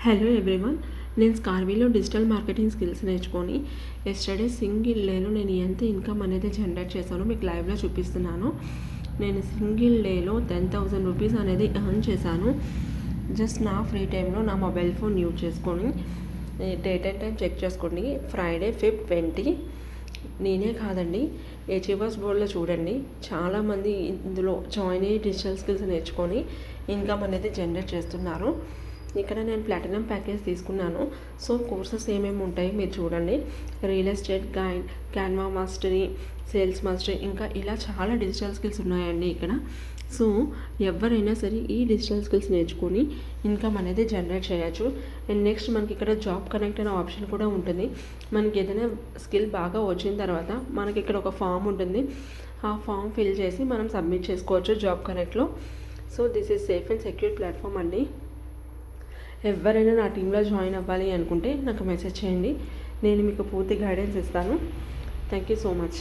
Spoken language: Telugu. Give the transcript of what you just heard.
హలో ఎవ్రీవన్, నేను స్కార్వీలో డిజిటల్ మార్కెటింగ్ స్కిల్స్ నేర్చుకొని ఎస్టర్డే సింగిల్ డేలో నేను ఎంత ఇన్కమ్ అనేది జనరేట్ చేశానో మీకు లైవ్లో చూపిస్తున్నాను. నేను సింగిల్ డేలో 10,000 రూపీస్ అనేది ఎర్న్ చేశాను. జస్ట్ నా ఫ్రీ టైంలో నా మొబైల్ ఫోన్ యూజ్ చేసుకొని డేట్ అండ్ టైం చెక్ చేసుకోండి. Friday 5th 20. నేనే కాదండి, అచీవర్స్ బోర్డ్లో చూడండి, చాలామంది ఇందులో జాయిన్ అయ్యి డిజిటల్ స్కిల్స్ నేర్చుకొని ఇన్కమ్ అనేది జనరేట్ చేస్తున్నారు. ఇక్కడ నేను ప్లాటినం ప్యాకేజ్ తీసుకున్నాను. సో కోర్సెస్ ఏమేమి ఉంటాయి మీరు చూడండి. Real estate guide, Canva mastery, sales mastery, ఇంకా ఇలా చాలా డిజిటల్ స్కిల్స్ ఉన్నాయండి ఇక్కడ. సో ఎవరైనా సరే ఈ డిజిటల్ స్కిల్స్ నేర్చుకొని ఇన్కమ్ అనేది జనరేట్ చేయొచ్చు. అండ్ నెక్స్ట్ మనకి ఇక్కడ జాబ్ కనెక్ట్ అనే ఆప్షన్ కూడా ఉంటుంది. మనకి ఏదైనా స్కిల్ బాగా వచ్చిన తర్వాత మనకి ఇక్కడ ఒక ఫామ్ ఉంటుంది. ఆ ఫామ్ ఫిల్ చేసి మనం సబ్మిట్ చేసుకోవచ్చు జాబ్ కనెక్ట్లో. So this is safe and secure platform అండి. ఎవరైనా నా టీంలో జాయిన్ అవ్వాలి అనుకుంటే నాకు మెసేజ్ చేయండి, నేను మీకు పూర్తి గైడెన్స్ ఇస్తాను. Thank you so much.